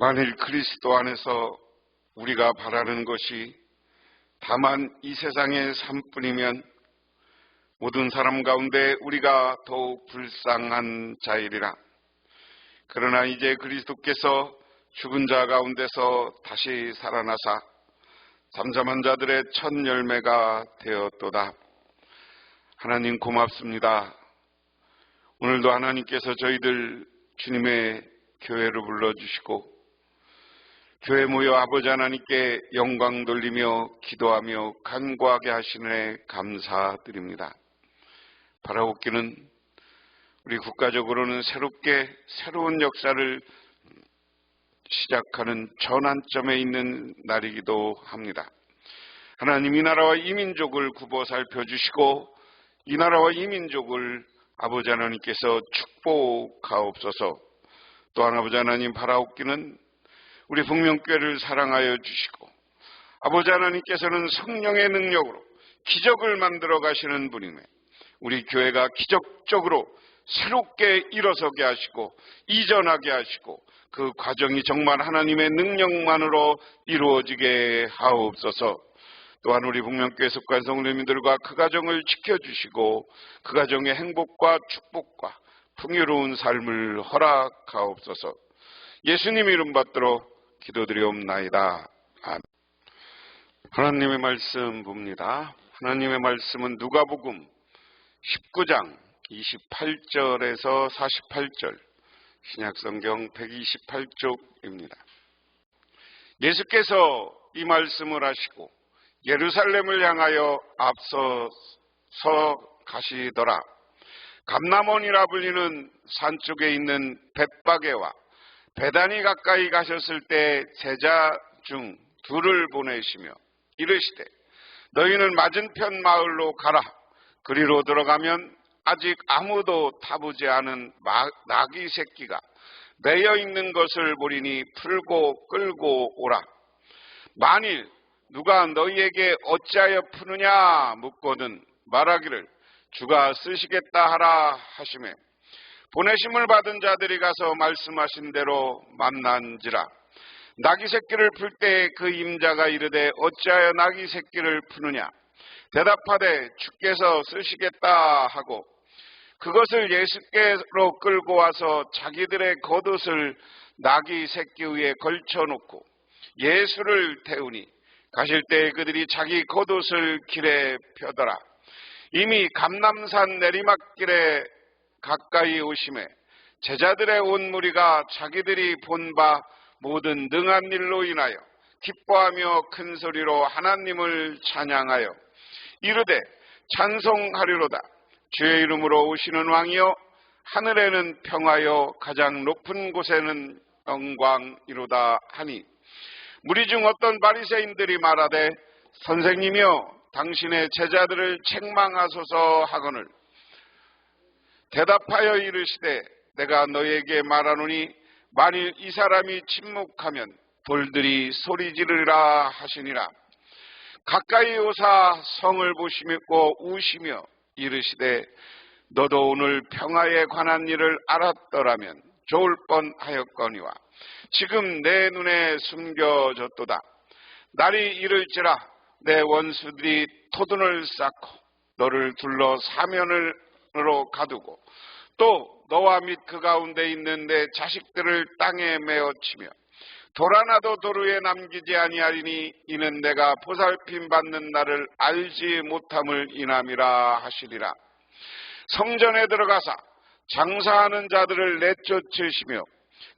만일 그리스도 안에서 우리가 바라는 것이 다만 이 세상의 삶뿐이면 모든 사람 가운데 우리가 더욱 불쌍한 자이리라. 그러나 이제 그리스도께서 죽은 자 가운데서 다시 살아나사 잠잠한 자들의 첫 열매가 되었도다. 하나님 고맙습니다. 오늘도 하나님께서 저희들 주님의 교회로 불러주시고 교회 모여 아버지 하나님께 영광 돌리며 기도하며 간구하게 하시는 감사드립니다. 바라옵기는 우리 국가적으로는 새로운 역사를 시작하는 전환점에 있는 날이기도 합니다. 하나님, 이 나라와 이 민족을 굽어 살펴주시고 이 나라와 이 민족을 아버지 하나님께서 축복하옵소서. 또한 아버지 하나님, 바라옵기는 우리 북명교회를 사랑하여 주시고 아버지 하나님께서는 성령의 능력으로 기적을 만들어 가시는 분이네. 우리 교회가 기적적으로 새롭게 일어서게 하시고 이전하게 하시고 그 과정이 정말 하나님의 능력만으로 이루어지게 하옵소서. 또한 우리 북명교회 속한 성도님들과 그 가정을 지켜주시고 그 가정의 행복과 축복과 풍요로운 삶을 허락하옵소서. 예수님 이름 받들어 기도드리옵나이다. 아멘. 하나님의 말씀 봅니다. 하나님의 말씀은 누가복음 19장 28절에서 48절, 신약성경 128쪽입니다. 예수께서 이 말씀을 하시고 예루살렘을 향하여 앞서서 가시더라. 감람원이라 불리는 산 쪽에 있는 벳바게와 베다니 가까이 가셨을 때 제자 중 둘을 보내시며 이르시되 너희는 맞은편 마을로 가라. 그리로 들어가면 아직 아무도 타보지 않은 나귀 새끼가 매여 있는 것을 보리니 풀고 끌고 오라. 만일 누가 너희에게 어찌하여 푸느냐 묻거든 말하기를 주가 쓰시겠다 하라 하시매 보내심을 받은 자들이 가서 말씀하신 대로 만난지라. 나귀 새끼를 풀 때 그 임자가 이르되 어찌하여 나귀 새끼를 푸느냐 대답하되 주께서 쓰시겠다 하고 그것을 예수께로 끌고 와서 자기들의 겉옷을 나귀 새끼 위에 걸쳐놓고 예수를 태우니 가실 때 그들이 자기 겉옷을 길에 펴더라. 이미 감람산 내리막길에 가까이 오심에 제자들의 온 무리가 자기들이 본 바 모든 능한 일로 인하여 기뻐하며 큰 소리로 하나님을 찬양하여 이르되 찬송하리로다. 주의 이름으로 오시는 왕이여 하늘에는 평하여 가장 높은 곳에는 영광이로다 하니 무리 중 어떤 바리새인들이 말하되 선생님이여 당신의 제자들을 책망하소서 하거늘 대답하여 이르시되 내가 너에게 말하노니 만일 이 사람이 침묵하면 돌들이 소리 지르리라 하시니라. 가까이 오사 성을 보시고 우시며 이르시되 너도 오늘 평화에 관한 일을 알았더라면 좋을 뻔하였거니와 지금 내 눈에 숨겨졌도다. 날이 이를지라 내 원수들이 토둔을 쌓고 너를 둘러 사면으로 가두고 또 너와 및 그 가운데 있는 내 자식들을 땅에 메어치며 돌 하나도 도로 위에 남기지 아니하리니 이는 내가 보살핌 받는 날을 알지 못함을 인함이라 하시리라. 성전에 들어가사 장사하는 자들을 내쫓으시며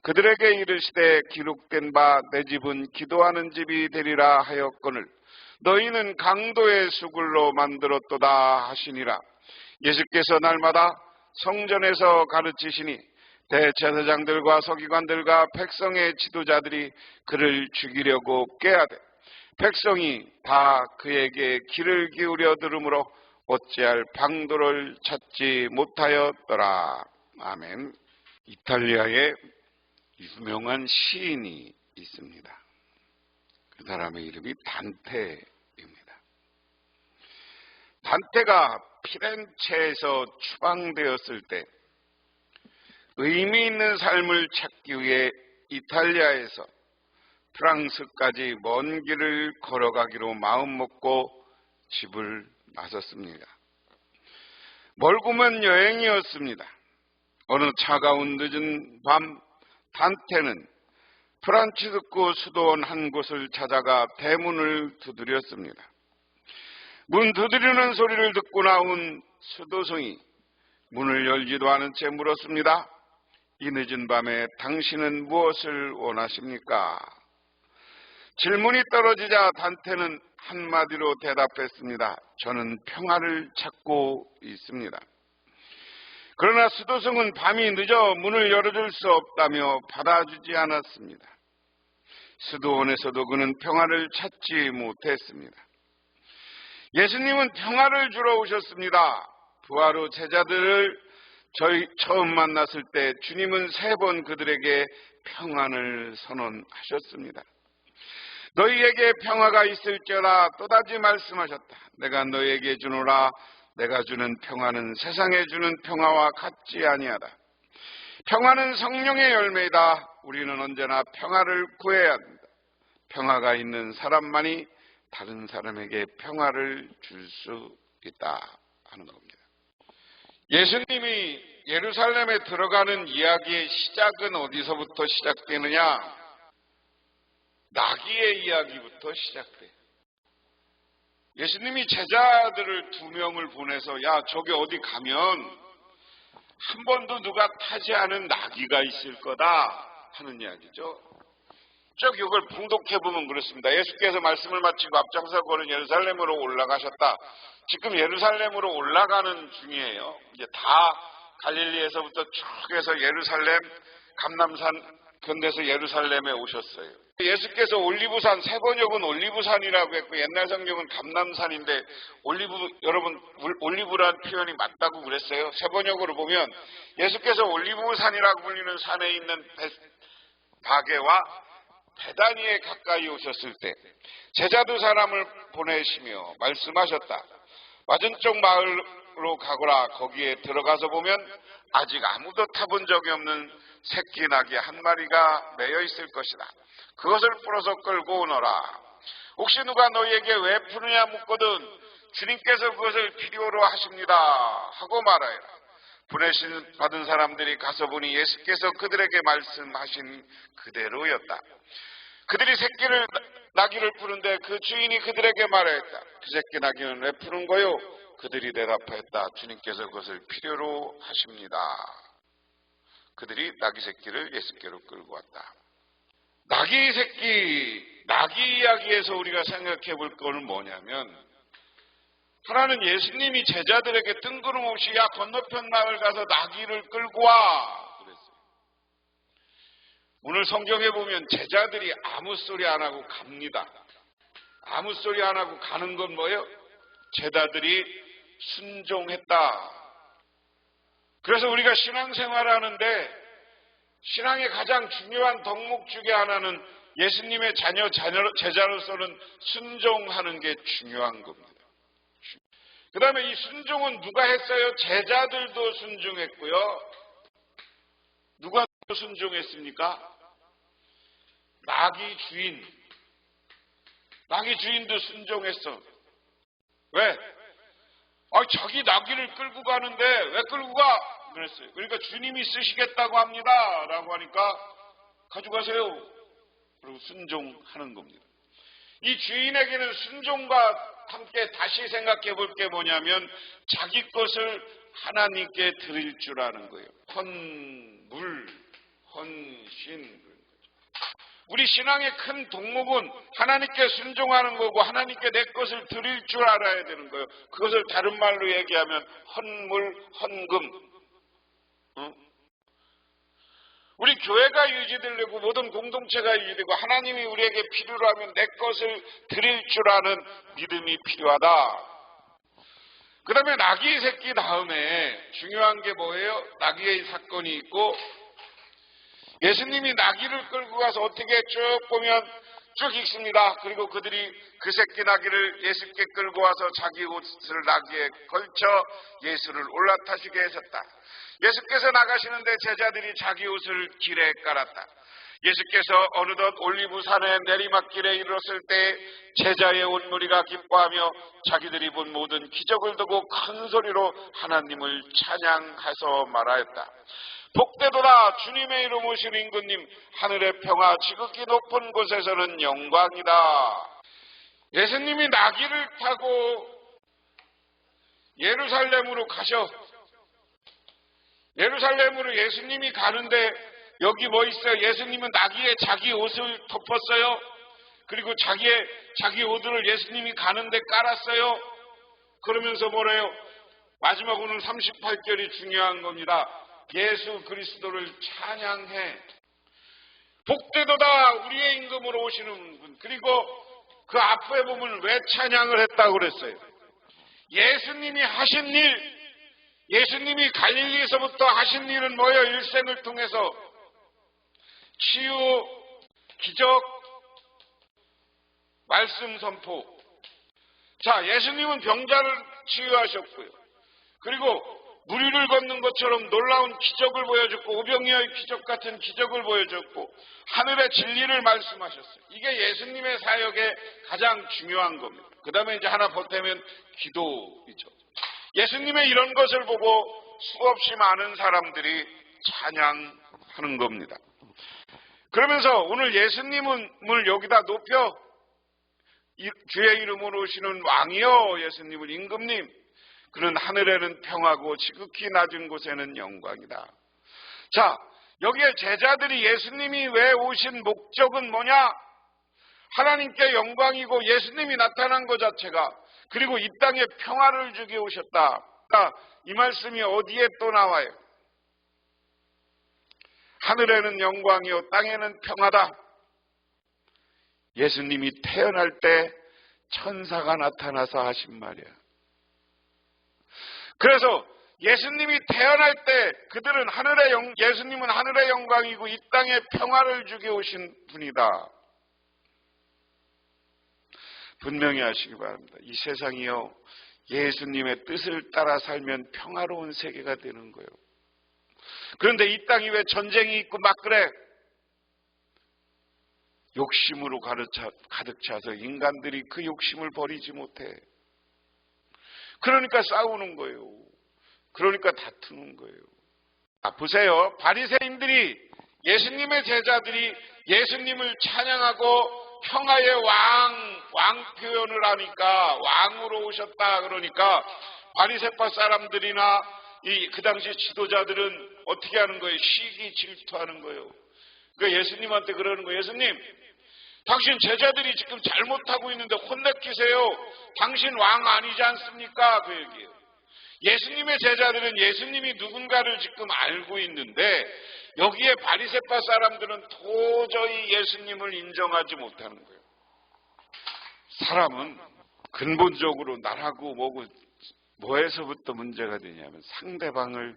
그들에게 이르시되 기록된 바 내 집은 기도하는 집이 되리라 하였거늘 너희는 강도의 수굴로 만들었도다 하시니라. 예수께서 날마다 성전에서 가르치시니 대제사장들과 서기관들과 백성의 지도자들이 그를 죽이려고 꾀하되 백성이 다 그에게 귀를 기울여 들으므로 어찌할 방도를 찾지 못하였더라. 아멘. 이탈리아에 유명한 시인이 있습니다. 그 사람의 이름이 단테입니다. 단테가 피렌체에서 추방되었을 때 의미 있는 삶을 찾기 위해 이탈리아에서 프랑스까지 먼 길을 걸어가기로 마음먹고 집을 나섰습니다. 멀고 먼 여행이었습니다. 어느 차가운 늦은 밤 단테는 프란치스코 수도원 한 곳을 찾아가 대문을 두드렸습니다. 문 두드리는 소리를 듣고 나온 수도승이 문을 열지도 않은 채 물었습니다. 이 늦은 밤에 당신은 무엇을 원하십니까? 질문이 떨어지자 단테는 한마디로 대답했습니다. 저는 평화를 찾고 있습니다. 그러나 수도승은 밤이 늦어 문을 열어줄 수 없다며 받아주지 않았습니다. 수도원에서도 그는 평화를 찾지 못했습니다. 예수님은 평화를 주러 오셨습니다. 부활 후 제자들을 처음 만났을 때 주님은 3번 그들에게 평안을 선언하셨습니다. 너희에게 평화가 있을지어다 또다시 말씀하셨다. 내가 너희에게 주노라. 내가 주는 평화는 세상에 주는 평화와 같지 아니하다. 평화는 성령의 열매이다. 우리는 언제나 평화를 구해야 합니다. 평화가 있는 사람만이 다른 사람에게 평화를 줄 수 있다 하는 겁니다. 예수님이 예루살렘에 들어가는 이야기의 시작은 어디서부터 시작되느냐? 나귀의 이야기부터 시작돼요. 예수님이 제자들을 2명을 보내서 야 저기 어디 가면 한 번도 누가 타지 않은 나귀가 있을 거다 하는 이야기죠. 쭉 이걸 봉독해보면 그렇습니다. 예수께서 말씀을 마치고 앞장서 걸은 예루살렘으로 올라가셨다. 지금 예루살렘으로 올라가는 중이에요. 이제 다 갈릴리에서부터 쭉 해서 예루살렘 감람산 건너서 예루살렘에 오셨어요. 예수께서 올리브산, 세번역은 올리브산이라고 했고 옛날 성경은 감람산인데 여러분 올리브란 표현이 맞다고 그랬어요. 세번역으로 보면 예수께서 올리브산이라고 불리는 산에 있는 바게와 베다니에 가까이 오셨을 때 제자 2사람을 보내시며 말씀하셨다. 맞은쪽 마을로 가거라. 거기에 들어가서 보면 아직 아무도 타본 적이 없는 새끼 나귀 한 마리가 매여 있을 것이다. 그것을 풀어서 끌고 오너라. 혹시 누가 너희에게 왜 푸느냐 묻거든 주님께서 그것을 필요로 하십니다 하고 말하여라. 보내신 받은 사람들이 가서 보니 예수께서 그들에게 말씀하신 그대로였다. 그들이 새끼를 나귀를 푸는데 그 주인이 그들에게 말하였다. 그 새끼 나귀는 왜 푸는 거요? 그들이 대답하였다. 주님께서 그것을 필요로 하십니다. 그들이 나귀 새끼를 예수께로 끌고 왔다. 나귀 새끼, 나귀 이야기에서 우리가 생각해 볼 거는 뭐냐면 하나는 예수님이 제자들에게 뜬금없이 야 건너편 마을 가서 나귀를 끌고 와 그랬어요. 오늘 성경에 보면 제자들이 아무 소리 안 하고 갑니다. 아무 소리 안 하고 가는 건 뭐예요? 제자들이 순종했다. 그래서 우리가 신앙생활을 하는데 신앙의 가장 중요한 덕목 중에 하나는 예수님의 제자로서는 순종하는 게 중요한 겁니다. 그 다음에 이 순종은 누가 했어요? 제자들도 순종했고요. 누가 순종했습니까? 나귀 주인도 순종했어. 왜? 자기 나귀를 끌고 가는데 왜 끌고 가? 그랬어요. 그러니까 주님이 쓰시겠다고 합니다 라고 하니까 가져가세요. 그리고 순종하는 겁니다. 이 주인에게는 순종과 함께 다시 생각해 볼 게 뭐냐면 자기 것을 하나님께 드릴 줄 아는 거예요. 헌신. 우리 신앙의 큰 동목은 하나님께 순종하는 거고 하나님께 내 것을 드릴 줄 알아야 되는 거예요. 그것을 다른 말로 얘기하면 헌금. 우리 교회가 유지되려고 모든 공동체가 유지되고 하나님이 우리에게 필요로 하면 내 것을 드릴 줄 아는 믿음이 필요하다. 그 다음에 나귀 새끼 다음에 중요한 게 뭐예요? 나귀의 사건이 있고 예수님이 나귀를 끌고 가서 어떻게 쭉 보면 쭉 읽습니다. 그리고 그들이 그 새끼 나귀를 예수께 끌고 와서 자기 옷을 나귀에 걸쳐 예수를 올라타시게 하셨다. 예수께서 나가시는데 제자들이 자기 옷을 길에 깔았다. 예수께서 어느덧 올리브산의 내리막길에 이르렀을 때 제자의 온 무리가 기뻐하며 자기들이 본 모든 기적을 두고 큰 소리로 하나님을 찬양해서 말하였다. 복되도다 주님의 이름 오신 임금님, 하늘의 평화 지극히 높은 곳에서는 영광이다. 예수님이 나귀를 타고 예루살렘으로 가셔. 예루살렘으로 예수님이 가는데 여기 뭐 있어요? 예수님은 나귀에 자기 옷을 덮었어요. 그리고 자기 옷을 예수님이 가는데 깔았어요. 그러면서 뭐래요? 마지막 오늘 38절이 중요한 겁니다. 예수 그리스도를 찬양해. 복되도다 우리의 임금으로 오시는 분. 그리고 그 앞에 보면 왜 찬양을 했다고 그랬어요? 예수님이 하신 일, 예수님이 갈릴리에서부터 하신 일은 뭐예요? 일생을 통해서 치유, 기적, 말씀 선포. 자, 예수님은 병자를 치유하셨고요. 그리고 무리를 걷는 것처럼 놀라운 기적을 보여줬고, 오병이어의 기적 같은 기적을 보여줬고, 하늘의 진리를 말씀하셨어요. 이게 예수님의 사역의 가장 중요한 겁니다. 그 다음에 이제 하나 보태면 기도이죠. 예수님의 이런 것을 보고 수없이 많은 사람들이 찬양하는 겁니다. 그러면서 오늘 예수님을 여기다 높여 주의 이름으로 오시는 왕이여, 예수님을 임금님, 그는 하늘에는 평화고 지극히 낮은 곳에는 영광이다. 자, 여기에 제자들이 예수님이 왜 오신 목적은 뭐냐? 하나님께 영광이고 예수님이 나타난 것 자체가, 그리고 이 땅에 평화를 주기 오셨다. 이 말씀이 어디에 또 나와요? 하늘에는 영광이요 땅에는 평화다. 예수님이 태어날 때 천사가 나타나서 하신 말이야. 그래서 예수님이 태어날 때 그들은 예수님은 하늘의 영광이고 이 땅에 평화를 주게 오신 분이다. 분명히 아시기 바랍니다. 이 세상이요, 예수님의 뜻을 따라 살면 평화로운 세계가 되는 거예요. 그런데 이 땅이 왜 전쟁이 있고 막 그래? 욕심으로 가득 차서 인간들이 그 욕심을 버리지 못해. 그러니까 싸우는 거예요. 그러니까 다투는 거예요. 보세요. 바리새인들이, 예수님의 제자들이 예수님을 찬양하고 평화의 왕 표현을 하니까, 왕으로 오셨다 그러니까 바리새파 사람들이나 그 당시 지도자들은 어떻게 하는 거예요? 시기 질투하는 거예요. 그러니까 예수님한테 그러는 거예요. 예수님, 당신 제자들이 지금 잘못하고 있는데 혼내키세요. 당신 왕 아니지 않습니까? 그 얘기예요. 예수님의 제자들은 예수님이 누군가를 지금 알고 있는데 여기에 바리새파 사람들은 도저히 예수님을 인정하지 못하는 거예요. 사람은 근본적으로 나라고 뭐에서부터 문제가 되냐면 상대방을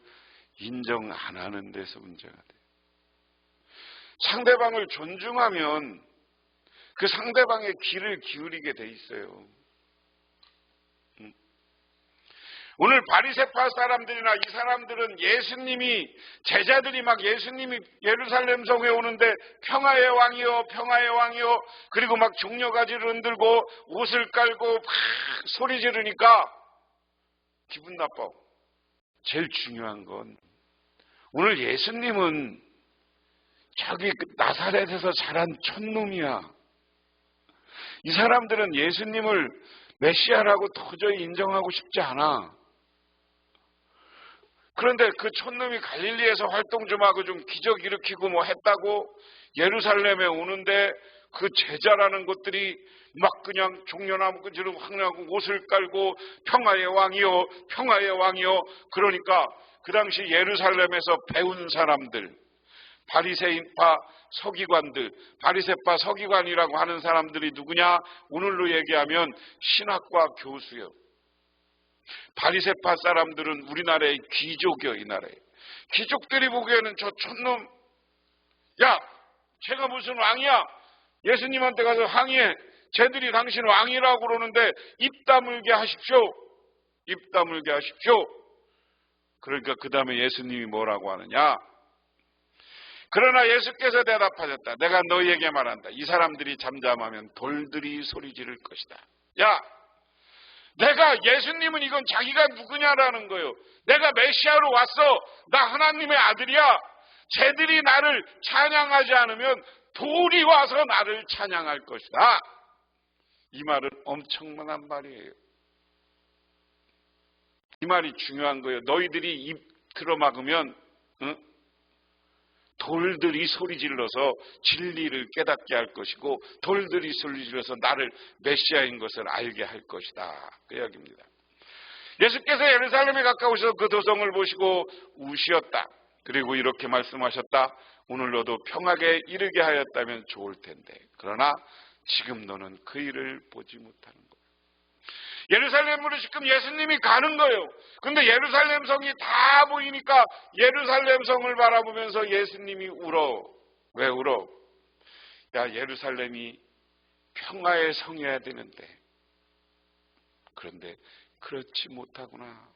인정 안 하는 데서 문제가 돼요. 상대방을 존중하면 그 상대방의 귀를 기울이게 돼 있어요. 오늘 바리새파 사람들이나 이 사람들은 제자들이 막 예수님이 예루살렘 성에 오는데 평화의 왕이요, 평화의 왕이요, 그리고 막 종려가지를 흔들고 옷을 깔고 막 소리 지르니까 기분 나빠. 제일 중요한 건 오늘 예수님은 저기 나사렛에서 자란 촌놈이야. 이 사람들은 예수님을 메시아라고 도저히 인정하고 싶지 않아. 그런데 그 촌놈이 갈릴리에서 활동 좀 하고 좀 기적 일으키고 뭐 했다고 예루살렘에 오는데 그 제자라는 것들이 막 그냥 종려나무 끈지로 황나고 옷을 깔고 평화의 왕이요, 평화의 왕이요. 그러니까 그 당시 예루살렘에서 배운 사람들, 바리새인파 서기관들, 바리새파 서기관이라고 하는 사람들이 누구냐? 오늘로 얘기하면 신학과 교수요. 바리새파 사람들은 우리나라의 귀족이요, 이 나라에. 귀족들이 보기에는 저 촌놈, 야, 쟤가 무슨 왕이야? 예수님한테 가서 항의해. 쟤들이 당신 왕이라고 그러는데 입 다물게 하십시오. 입 다물게 하십시오. 그러니까 그 다음에 예수님이 뭐라고 하느냐? 그러나 예수께서 대답하셨다. 내가 너희에게 말한다. 이 사람들이 잠잠하면 돌들이 소리 지를 것이다. 야, 내가 예수님은 이건 자기가 누구냐라는 거예요. 내가 메시아로 왔어. 나 하나님의 아들이야. 쟤들이 나를 찬양하지 않으면 돌이 와서 나를 찬양할 것이다. 이 말은 엄청난 말이에요. 이 말이 중요한 거예요. 너희들이 입 틀어막으면 돌들이 소리 질러서 진리를 깨닫게 할 것이고 돌들이 소리 질러서 나를 메시아인 것을 알게 할 것이다. 그 이야기입니다. 예수께서 예루살렘에 가까우셔서 그 도성을 보시고 우시었다. 그리고 이렇게 말씀하셨다. 오늘 너도 평하게 이르게 하였다면 좋을 텐데 그러나 지금 너는 그 일을 보지 못하는 거예요. 예루살렘으로 지금 예수님이 가는 거예요. 근데 예루살렘 성이 다 보이니까 예루살렘 성을 바라보면서 예수님이 울어. 왜 울어? 야, 예루살렘이 평화의 성이어야 되는데 그런데 그렇지 못하구나.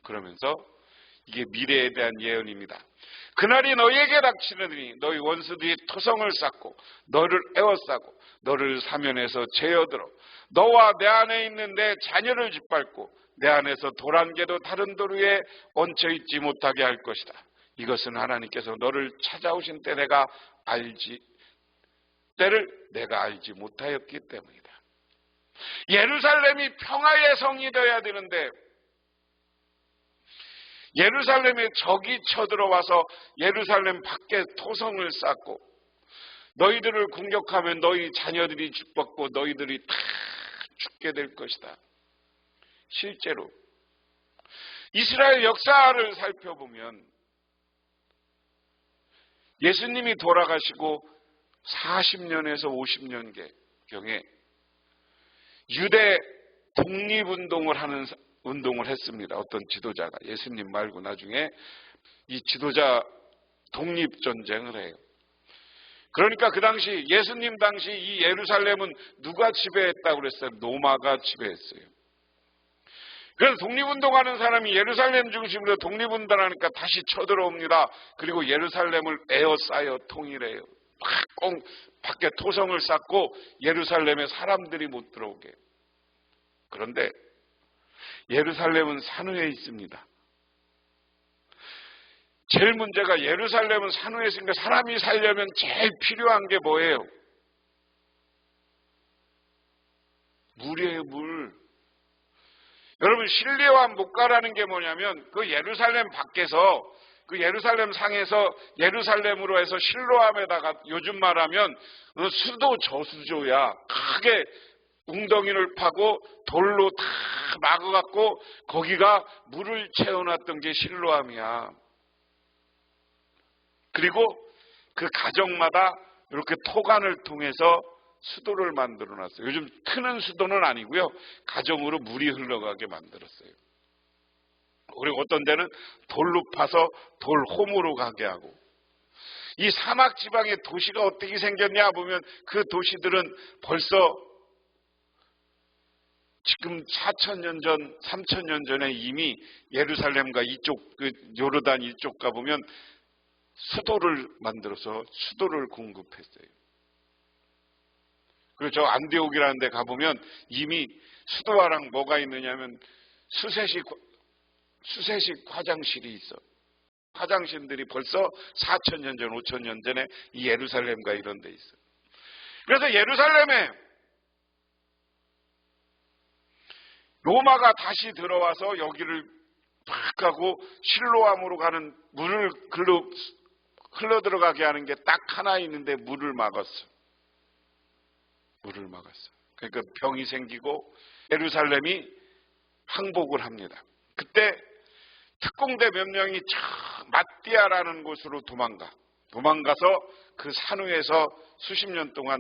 그러면서 이게 미래에 대한 예언입니다. 그날이 너희에게 닥치느니 너희 원수들이 토성을 쌓고 너를 에워싸고 너를 사면에서 제어들어 너와 내 안에 있는 내 자녀를 짓밟고 내 안에서 돌 한 개도 다른 돌 위에 얹혀있지 못하게 할 것이다. 이것은 하나님께서 너를 찾아오신 때를 내가 알지 못하였기 때문이다. 예루살렘이 평화의 성이 되어야 되는데 예루살렘에 적이 쳐들어와서 예루살렘 밖에 토성을 쌓고 너희들을 공격하면 너희 자녀들이 죽받고 너희들이 다 죽게 될 것이다. 실제로 이스라엘 역사를 살펴보면 예수님이 돌아가시고 40년에서 50년경에 유대 독립운동을 하는 운동을 했습니다. 어떤 지도자가 예수님 말고 나중에 이 지도자 독립전쟁을 해요. 그러니까 그 당시 예수님 당시 이 예루살렘은 누가 지배했다고 그랬어요? 로마가 지배했어요. 그래서 독립운동하는 사람이 예루살렘 중심으로 독립운동하니까 다시 쳐들어옵니다. 그리고 예루살렘을 에워싸여 통일해요. 꼭 밖에 토성을 쌓고 예루살렘에 사람들이 못 들어오게. 그런데 예루살렘은 산후에 있습니다. 제일 문제가 예루살렘은 산후에 있으니까 사람이 살려면 제일 필요한 게 뭐예요? 물이에요, 물. 여러분 실리암 못 가라는 게 뭐냐면 그 예루살렘 밖에서 그 예루살렘 상에서 예루살렘으로 해서 실로암에다가 요즘 말하면 수도 저수조야. 크게 웅덩이를 파고 돌로 다 막아갖고 거기가 물을 채워놨던 게 실로암이야. 그리고 그 가정마다 이렇게 토간을 통해서 수도를 만들어놨어요. 요즘 트는 수도는 아니고요. 가정으로 물이 흘러가게 만들었어요. 그리고 어떤 데는 돌로 파서 돌홈으로 가게 하고. 이 사막 지방의 도시가 어떻게 생겼냐 보면 그 도시들은 벌써 지금 4,000년 전, 3,000년 전에 이미 예루살렘과 이쪽, 그 요르단 이쪽 가보면 수도를 만들어서 수도를 공급했어요. 그리고 저 안디옥이라는 데 가보면 이미 수도화랑 뭐가 있느냐면 수세식 화장실이 있어. 화장실들이 벌써 4,000년 전, 5,000년 전에 이 예루살렘과 이런 데 있어. 그래서 예루살렘에 로마가 다시 들어와서 여기를 팍 하고 실로암으로 가는 물을 흘러 들어가게 하는 게 딱 하나 있는데 물을 막았어. 물을 막았어. 그러니까 병이 생기고 예루살렘이 항복을 합니다. 그때 특공대 몇 명이 마띠아라는 곳으로 도망가서 그 산후에서 수십 년 동안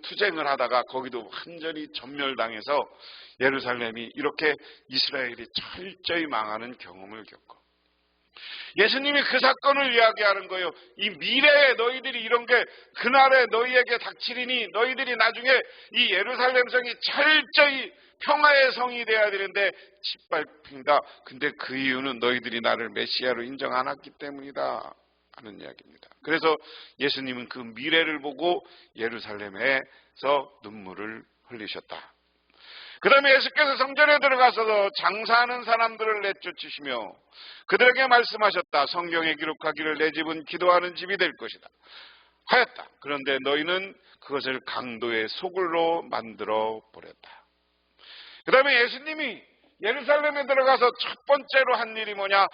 투쟁을 하다가 거기도 완전히 전멸당해서 예루살렘이 이렇게 이스라엘이 철저히 망하는 경험을 겪어. 예수님이 그 사건을 이야기하는 거예요. 이 미래에 너희들이 이런 게 그날에 너희에게 닥치리니 너희들이 나중에 이 예루살렘 성이 철저히 평화의 성이 돼야 되는데 짓밟힌다. 근데 그 이유는 너희들이 나를 메시아로 인정 안 했기 때문이다 하는 이야기입니다. 그래서 예수님은 그 미래를 보고 예루살렘에서 눈물을 흘리셨다. 그 다음에 예수께서 성전에 들어가서 장사하는 사람들을 내쫓으시며 그들에게 말씀하셨다. 성경에 기록하기를 내 집은 기도하는 집이 될 것이다 하였다. 그런데 너희는 그것을 강도의 소굴로 만들어 버렸다. 그 다음에 예수님이 예루살렘에 들어가서 첫 번째로 한 일이 뭐냐?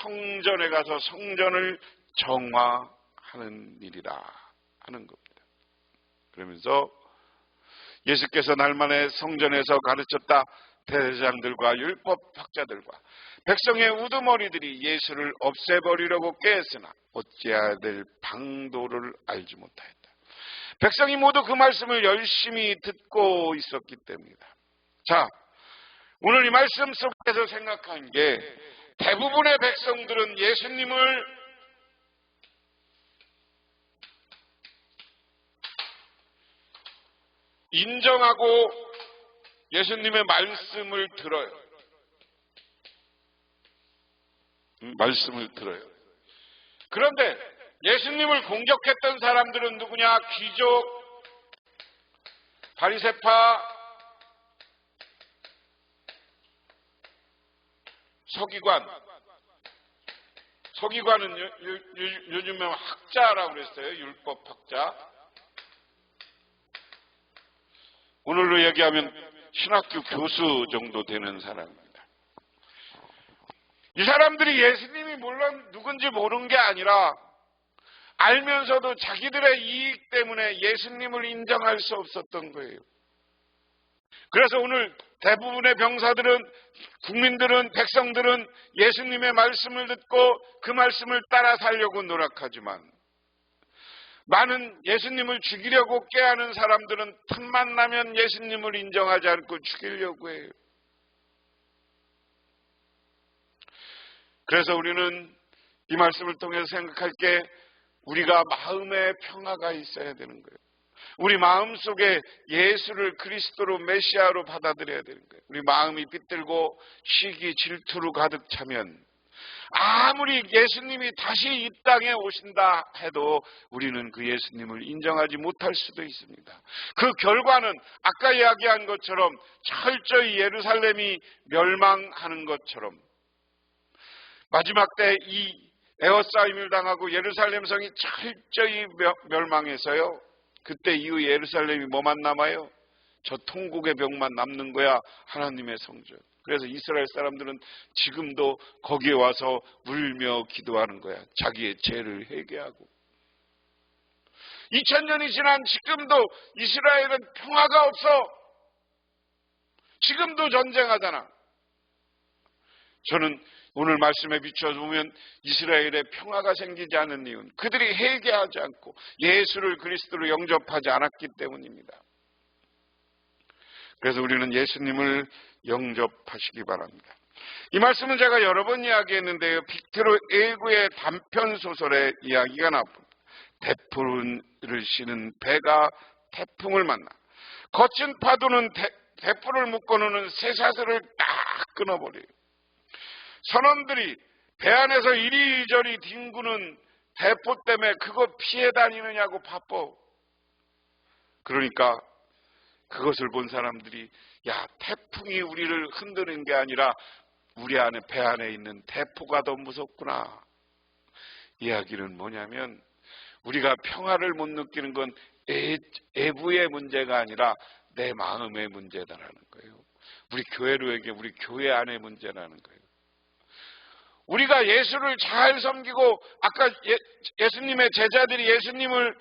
성전에 가서 성전을 정화하는 일이라 하는 겁니다. 그러면서 예수께서 날만에 성전에서 가르쳤다. 대제사장들과 율법학자들과 백성의 우두머리들이 예수를 없애버리려고 깨었으나 어찌해야 될 방도를 알지 못하였다. 백성이 모두 그 말씀을 열심히 듣고 있었기 때문이다. 자, 오늘 이 말씀 속에서 생각한 게 대부분의 백성들은 예수님을 인정하고 예수님의 말씀을 들어요. 말씀을 들어요. 그런데 예수님을 공격했던 사람들은 누구냐? 귀족, 바리새파, 서기관. 서기관은 요즘에 학자라고 그랬어요. 율법학자. 오늘로 얘기하면 신학교 교수 정도 되는 사람입니다. 이 사람들이 예수님이 물론 누군지 모르는 게 아니라 알면서도 자기들의 이익 때문에 예수님을 인정할 수 없었던 거예요. 그래서 오늘 대부분의 병사들은, 국민들은, 백성들은 예수님의 말씀을 듣고 그 말씀을 따라 살려고 노력하지만 많은 예수님을 죽이려고 꾀하는 사람들은 틈만 나면 예수님을 인정하지 않고 죽이려고 해요. 그래서 우리는 이 말씀을 통해서 생각할 게 우리가 마음의 평화가 있어야 되는 거예요. 우리 마음속에 예수를 그리스도로 메시아로 받아들여야 되는 거예요. 우리 마음이 빗들고 시기 질투로 가득 차면 아무리 예수님이 다시 이 땅에 오신다 해도 우리는 그 예수님을 인정하지 못할 수도 있습니다. 그 결과는 아까 이야기한 것처럼 철저히 예루살렘이 멸망하는 것처럼 마지막 때 이 에워싸임을 당하고 예루살렘 성이 철저히 멸망해서요. 그때 이후 예루살렘이 뭐만 남아요? 저 통곡의 벽만 남는 거야. 하나님의 성전. 그래서 이스라엘 사람들은 지금도 거기에 와서 울며 기도하는 거야. 자기의 죄를 회개하고. 2000년이 지난 지금도 이스라엘은 평화가 없어. 지금도 전쟁하잖아. 저는 오늘 말씀에 비추어 보면 이스라엘에 평화가 생기지 않은 이유는 그들이 회개하지 않고 예수를 그리스도로 영접하지 않았기 때문입니다. 그래서 우리는 예수님을 영접하시기 바랍니다. 이 말씀은 제가 여러 번 이야기했는데요. 빅토르 에구의 단편 소설의 이야기가 나옵니다. 대포를 씌는 배가 태풍을 만나 거친 파도는 대포를 묶어놓는 쇠사슬을 딱 끊어버려요. 선원들이 배 안에서 이리저리 뒹구는 대포 때문에 그거 피해 다니느냐고 바빠. 그러니까 그것을 본 사람들이 야, 태풍이 우리를 흔드는 게 아니라 우리 안에 배 안에 있는 대포가 더 무섭구나. 이야기는 뭐냐면 우리가 평화를 못 느끼는 건 외부의 문제가 아니라 내 마음의 문제다라는 거예요. 우리 교회로 얘기해 우리 교회 안의 문제라는 거예요. 우리가 예수를 잘 섬기고 아까 예수님의 제자들이 예수님을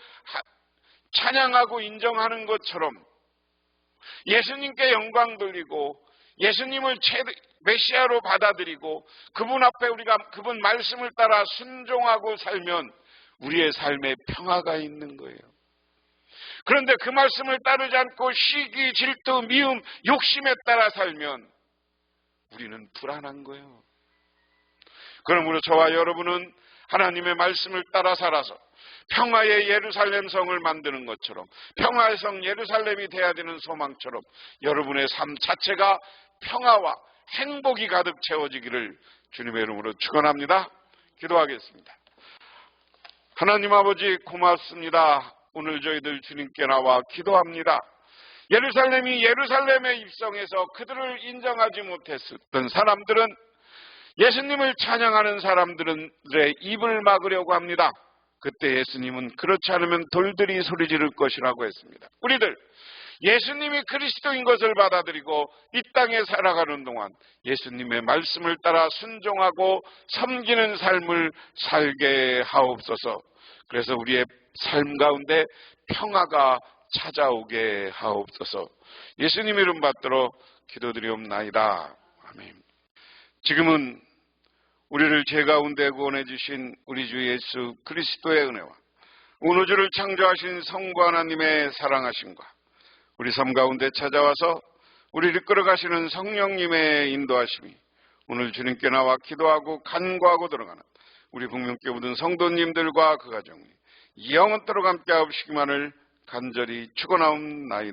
찬양하고 인정하는 것처럼 예수님께 영광 돌리고 예수님을 메시아로 받아들이고 그분 앞에 우리가 그분 말씀을 따라 순종하고 살면 우리의 삶에 평화가 있는 거예요. 그런데 그 말씀을 따르지 않고 시기, 질투, 미움, 욕심에 따라 살면 우리는 불안한 거예요. 그러므로 저와 여러분은 하나님의 말씀을 따라 살아서 평화의 예루살렘 성을 만드는 것처럼, 평화의 성 예루살렘이 돼야 되는 소망처럼 여러분의 삶 자체가 평화와 행복이 가득 채워지기를 주님의 이름으로 축원합니다. 기도하겠습니다. 하나님 아버지 고맙습니다. 오늘 저희들 주님께 나와 기도합니다. 예루살렘이 예루살렘에 입성해서 그들을 인정하지 못했던 사람들은, 예수님을 찬양하는 사람들의 입을 막으려고 합니다. 그때 예수님은 그렇지 않으면 돌들이 소리 지를 것이라고 했습니다. 우리들 예수님이 그리스도인 것을 받아들이고 이 땅에 살아가는 동안 예수님의 말씀을 따라 순종하고 섬기는 삶을 살게 하옵소서. 그래서 우리의 삶 가운데 평화가 찾아오게 하옵소서. 예수님 이름 받들어 기도드리옵나이다. 아멘. 지금은 우리를 죄 가운데 구원해 주신 우리 주 예수 그리스도의 은혜와 온 우주를 창조하신 성부 하나님의 사랑하심과 우리 삶 가운데 찾아와서 우리를 이끌어가시는 성령님의 인도하심이 오늘 주님께 나와 기도하고 간구하고 들어가는 우리 국민교회 모든 성도님들과 그 가정이 영원토록 함께 하시기만을 간절히 축원하옵나이다.